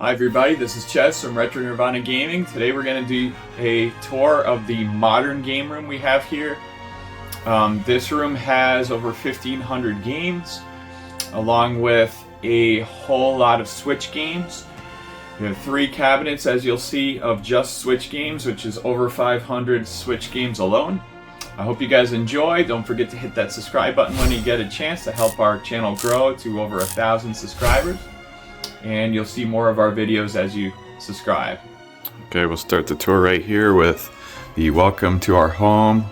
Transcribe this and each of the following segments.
Hi everybody, this is Chess from Retro Nirvana Gaming. Today we're going to do a tour of the modern game room we have here. This room has over 1,500 games, along with a whole lot of Switch games. We have 3 cabinets, as you'll see, of just Switch games, which is over 500 Switch games alone. I hope you guys enjoy. Don't forget to hit that subscribe button when you get a chance to help our channel grow to over 1,000 subscribers. And you'll see more of our videos as you subscribe. Okay, we'll start the tour right here with the welcome to our home.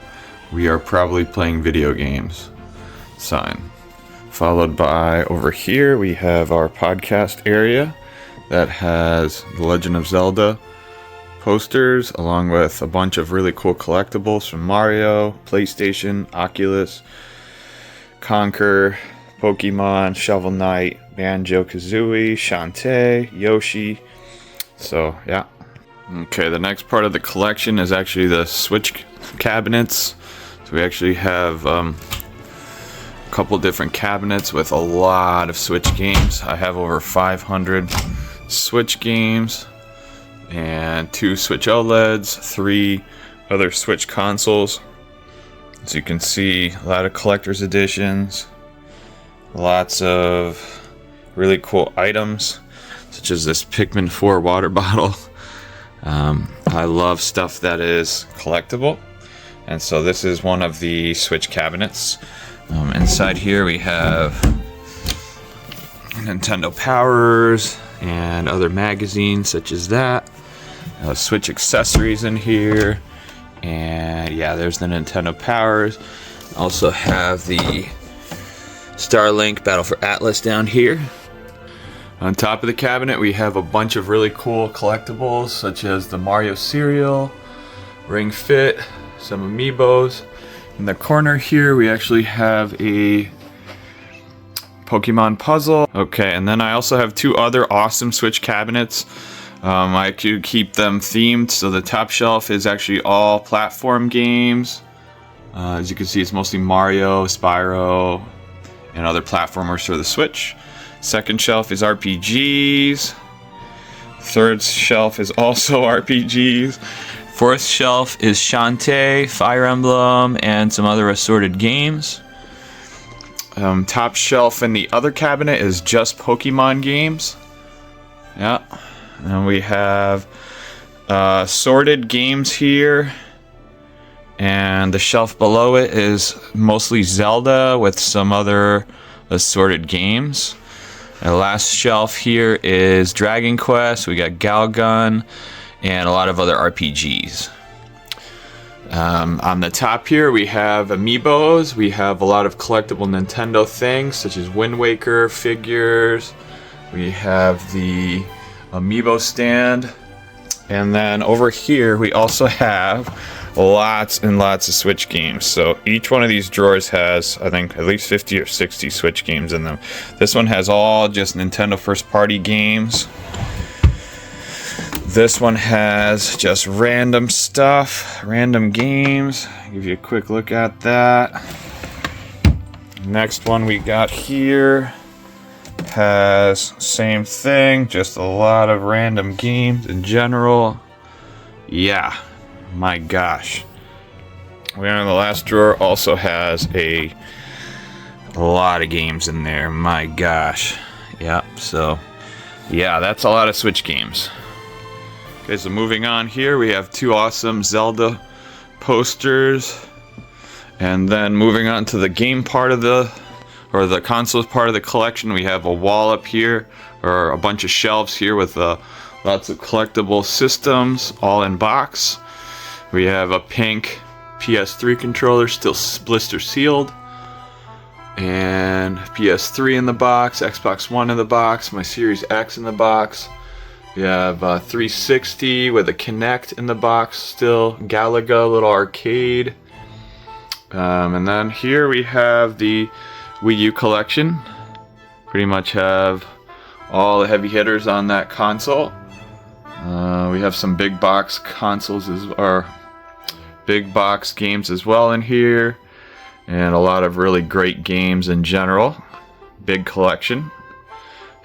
We are probably playing video games sign. Followed by over here we have our podcast area that has the Legend of Zelda posters along with a bunch of really cool collectibles from Mario, PlayStation, Oculus, Conker, Pokemon, Shovel Knight, Banjo-Kazooie, Shantae, Yoshi. So, yeah. Okay, the next part of the collection is actually the Switch cabinets. So we actually have a couple different cabinets with a lot of Switch games. I have over 500 Switch games and 2 Switch OLEDs, 3 other Switch consoles. As you can see, a lot of collector's editions. Lots of really cool items, such as this Pikmin 4 water bottle. I love stuff that is collectible, and so this is one of the Switch cabinets. Inside here we have Nintendo Powers and other magazines such as that. Switch accessories in here, and yeah, there's the Nintendo Powers. Also have the Starlink Battle for Atlas down here. On top of the cabinet we have a bunch of really cool collectibles such as the Mario cereal, Ring Fit, some amiibos. In the corner here we actually have a Pokemon puzzle. Okay, and then I also have 2 other awesome Switch cabinets. I could keep them themed, so the top shelf is actually all platform games. As you can see, it's mostly Mario, Spyro, and other platformers for the Switch. Second shelf is RPGs. Third shelf is also RPGs. Fourth shelf is Shantae, Fire Emblem, and some other assorted games. Top shelf in the other cabinet is just Pokemon games. Yeah. And we have sorted games here. And the shelf below it is mostly Zelda with some other assorted games. The last shelf here is Dragon Quest. We got Galgun and a lot of other RPGs. On the top here we have amiibos. We have a lot of collectible Nintendo things such as Wind Waker figures. We have the amiibo stand. And then over here we also have lots and lots of Switch games. So each one of these drawers has, I think, at least 50 or 60 Switch games in them. This one has all just Nintendo first party games. This one has just random stuff, random games. I'll give you a quick look at that. Next one we got here has same thing, just a lot of random games in general. Yeah. My gosh. The last drawer also has a lot of games in there. My gosh. Yep, so yeah, that's a lot of Switch games. Okay, so moving on here, we have 2 awesome Zelda posters. And then moving on to the game part of the consoles part of the collection, we have a wall up here, or a bunch of shelves here with lots of collectible systems, all in box. We have a pink PS3 controller, still blister sealed, and PS3 in the box, Xbox One in the box, my Series X in the box. We have a 360 with a Kinect in the box still, Galaga, little arcade. And then here we have the Wii U collection. Pretty much have all the heavy hitters on that console. We have some big box consoles or big box games as well in here, and a lot of really great games in general. Big collection.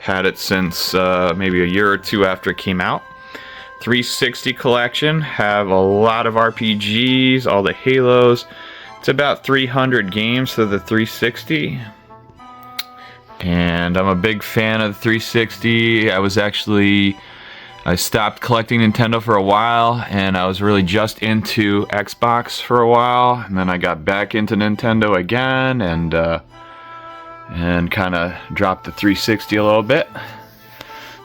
Had it since maybe a year or two after it came out. 360 collection, have a lot of RPGs, all the Halos. It's about 300 games for the 360. And I'm a big fan of the 360. I stopped collecting Nintendo for a while, and I was really just into Xbox for a while, and then I got back into Nintendo again, and kind of dropped the 360 a little bit.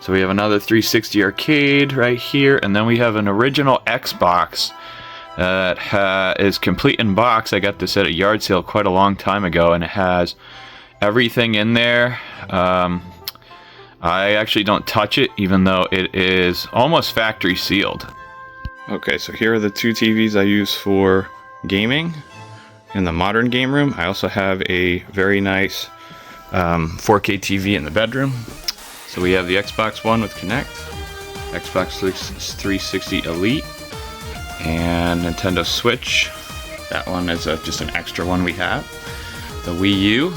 So we have another 360 arcade right here, and then we have an original Xbox that is complete in box. I got this at a yard sale quite a long time ago, and it has everything in there. I actually don't touch it, even though it is almost factory sealed. Okay, so here are the two TVs I use for gaming in the modern game room. I also have a very nice 4K TV in the bedroom. So we have the Xbox One with Kinect, Xbox 360 Elite, and Nintendo Switch. That one is just an extra one we have. The Wii U.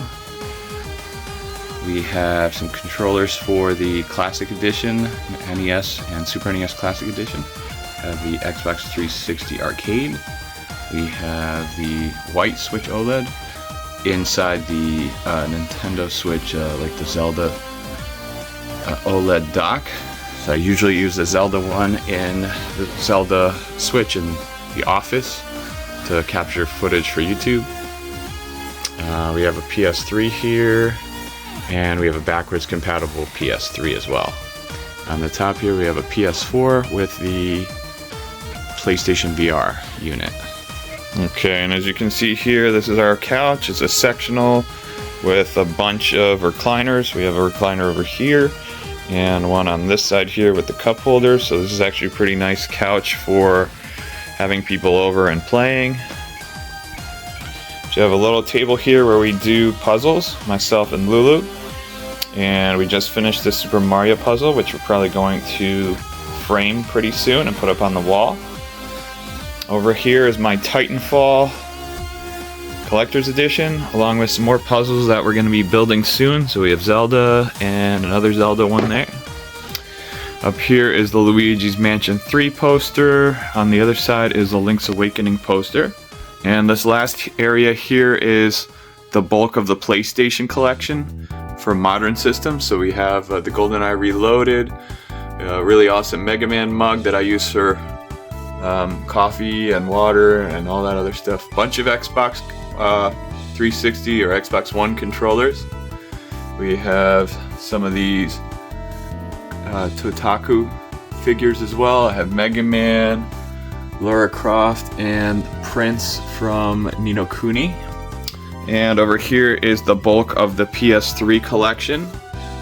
We have some controllers for the Classic Edition, NES and Super NES Classic Edition. We have the Xbox 360 Arcade. We have the white Switch OLED. Inside the Nintendo Switch, like the Zelda OLED dock. So I usually use the Zelda one in the Zelda Switch in the office to capture footage for YouTube. We have a PS3 here. And we have a backwards compatible PS3 as well. On the top here we have a PS4 with the PlayStation VR unit. Okay, and as you can see here, this is our couch. It's a sectional with a bunch of recliners. We have a recliner over here and one on this side here with the cup holder. So this is actually a pretty nice couch for having people over and playing. So we have a little table here where we do puzzles, myself and Lulu. And we just finished this Super Mario puzzle, which we're probably going to frame pretty soon and put up on the wall. Over here is my Titanfall Collector's Edition, along with some more puzzles that we're going to be building soon. So we have Zelda and another Zelda one there. Up here is the Luigi's Mansion 3 poster. On the other side is the Link's Awakening poster. And this last area here is the bulk of the PlayStation collection for modern systems. So we have the GoldenEye Reloaded, a really awesome Mega Man mug that I use for coffee and water and all that other stuff. Bunch of Xbox 360 or Xbox One controllers. We have some of these Totaku figures as well. I have Mega Man, Lara Croft, and Prince from Ni no Kuni. And over here is the bulk of the PS3 collection,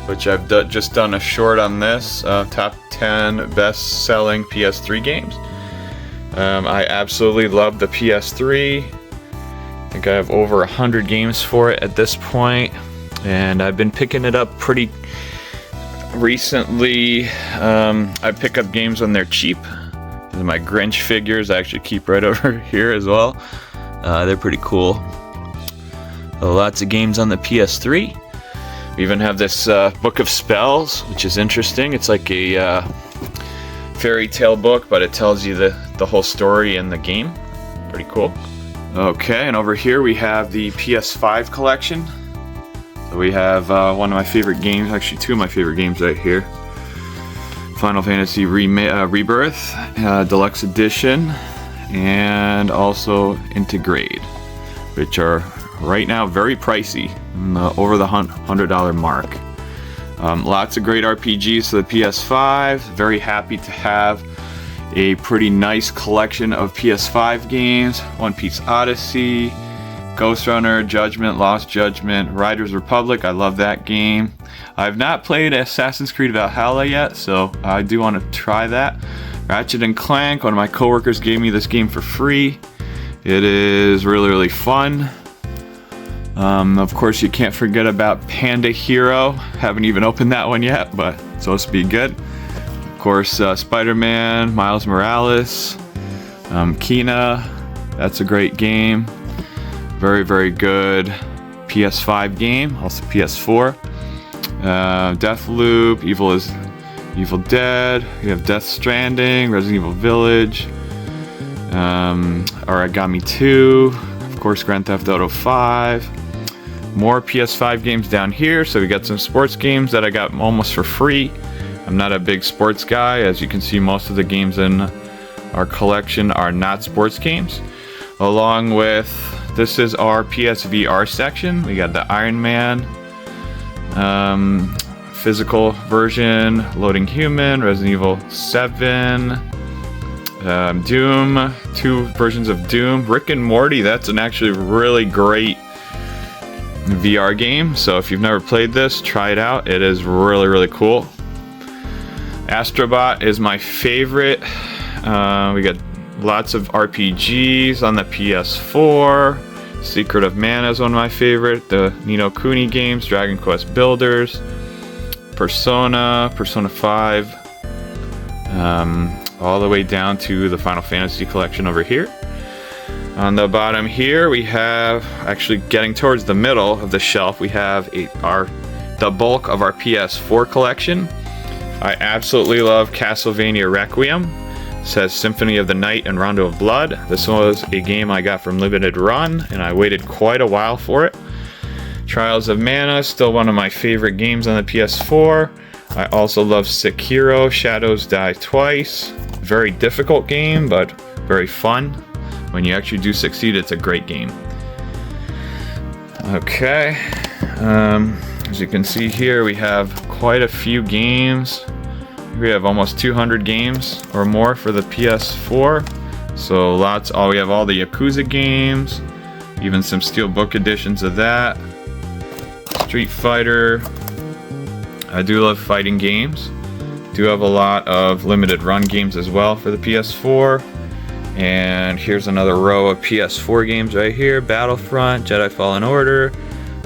which I've just done a short on this, top 10 best-selling PS3 games. I absolutely love the PS3. I think I have over 100 games for it at this point, and I've been picking it up pretty recently. I pick up games when they're cheap. My Grinch figures I actually keep right over here as well. They're pretty cool. Lots of games on the PS3. We even have this Book of Spells, which is interesting. It's like a fairy tale book, but it tells you the whole story in the game. Pretty cool. Okay, and over here we have the PS5 collection. So we have one of my favorite games, actually two of my favorite games right here. Final Fantasy Rebirth, Deluxe Edition, and also Intergrade, which are right now very pricey, over the $100 mark. Lots of great RPGs for the PS5. Very happy to have a pretty nice collection of PS5 games. One Piece Odyssey, Ghost Runner, Judgment, Lost Judgment, Riders Republic. I love that game. I've not played Assassin's Creed Valhalla yet, so I do want to try that. Ratchet & Clank, one of my coworkers gave me this game for free. It is really, really fun. Of course, you can't forget about Panda Hero. Haven't even opened that one yet, but it's supposed to be good. Of course, Spider-Man, Miles Morales, Kena. That's a great game. Very, very good PS5 game. Also PS4. Deathloop, Evil Dead. We have Death Stranding, Resident Evil Village, Origami 2, of course Grand Theft Auto 5. More PS5 games down here, so we got some sports games that I got almost for free. I'm not a big sports guy. As you can see, most of the games in our collection are not sports games. Along with, this is our PSVR section. We got the Iron Man physical version, Loading Human, Resident Evil 7, Doom, 2 versions of Doom, Rick and Morty. That's an actually really great VR game, so if you've never played this, try it out. It is really, really cool. Astrobot is my favorite. We got lots of RPGs on the PS4. Secret of Mana is one of my favorite. The Ni no Kuni games, Dragon Quest Builders, Persona 5, all the way down to the Final Fantasy collection over here. On the bottom here, we have, actually getting towards the middle of the shelf, we have the bulk of our PS4 collection. I absolutely love Castlevania Requiem. It says Symphony of the Night and Rondo of Blood. This was a game I got from Limited Run, and I waited quite a while for it. Trials of Mana, still one of my favorite games on the PS4. I also love Sekiro, Shadows Die Twice. Very difficult game, but very fun. When you actually do succeed, it's a great game. Okay, as you can see here, we have quite a few games. We have almost 200 games or more for the PS4. So lots. We have all the Yakuza games, even some Steelbook editions of that. Street Fighter. I do love fighting games. Do have a lot of limited run games as well for the PS4. And here's another row of PS4 games right here. Battlefront, Jedi Fallen Order,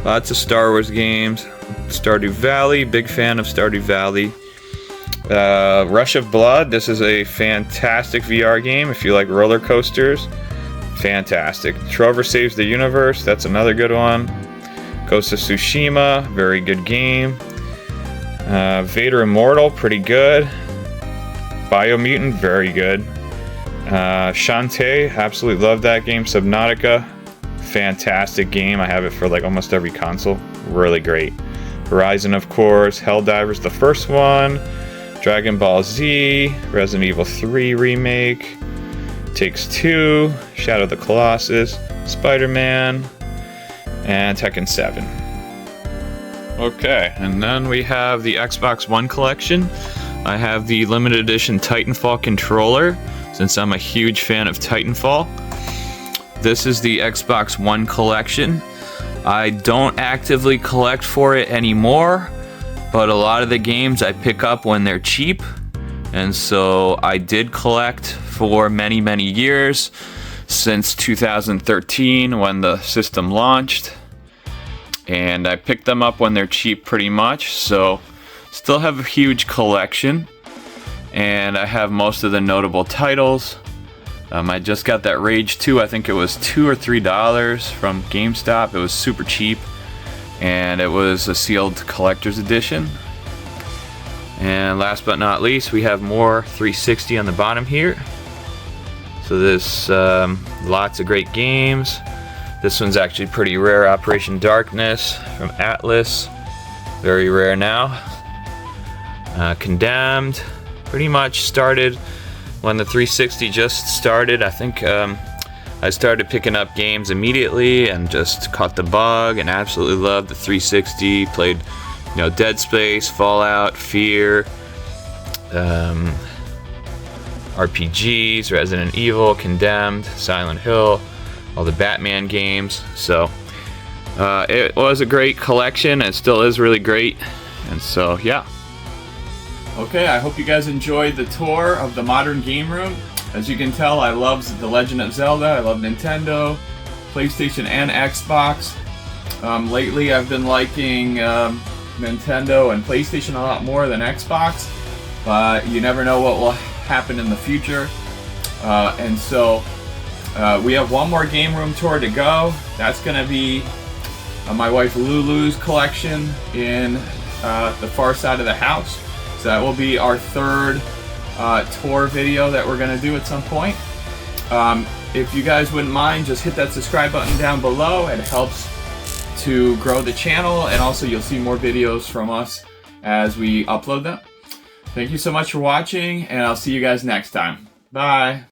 lots of Star Wars games. Stardew Valley, big fan of Stardew Valley. Rush of Blood, this is a fantastic VR game if you like roller coasters. Fantastic. Trover Saves the Universe, that's another good one. Ghost of Tsushima, very good game. Vader Immortal, pretty good. Biomutant, very good. Shantae, absolutely love that game. Subnautica, fantastic game. I have it for like almost every console. Really great. Horizon, of course. Helldivers, the first one. Dragon Ball Z. Resident Evil 3 remake. Takes Two. Shadow of the Colossus. Spider-Man. And Tekken 7. Okay, and then we have the Xbox One collection. I have the limited edition Titanfall controller, since I'm a huge fan of Titanfall. This is the Xbox One collection. I don't actively collect for it anymore, but a lot of the games I pick up when they're cheap. And so I did collect for many, many years, since 2013 when the system launched. And I picked them up when they're cheap pretty much, so still have a huge collection. And I have most of the notable titles. I just got that Rage 2, I think it was $2 or $3 from GameStop. It was super cheap, and it was a sealed collector's edition. And last but not least, we have more 360 on the bottom here. So there's lots of great games. This one's actually pretty rare, Operation Darkness from Atlas. Very rare now. Condemned. Pretty much started when the 360 just started. I think I started picking up games immediately and just caught the bug and absolutely loved the 360. Played, Dead Space, Fallout, Fear, RPGs, Resident Evil, Condemned, Silent Hill, all the Batman games. So it was a great collection. It still is really great. And so, yeah. Okay, I hope you guys enjoyed the tour of the Modern Game Room. As you can tell, I love The Legend of Zelda, I love Nintendo, PlayStation, and Xbox. Lately, I've been liking Nintendo and PlayStation a lot more than Xbox, but you never know what will happen in the future. And so, we have one more game room tour to go. That's going to be my wife Lulu's collection in the far side of the house. So that will be our third tour video that we're going to do at some point. If you guys wouldn't mind, just hit that subscribe button down below. It helps to grow the channel, and also you'll see more videos from us as we upload them. Thank you so much for watching, and I'll see you guys next time. Bye!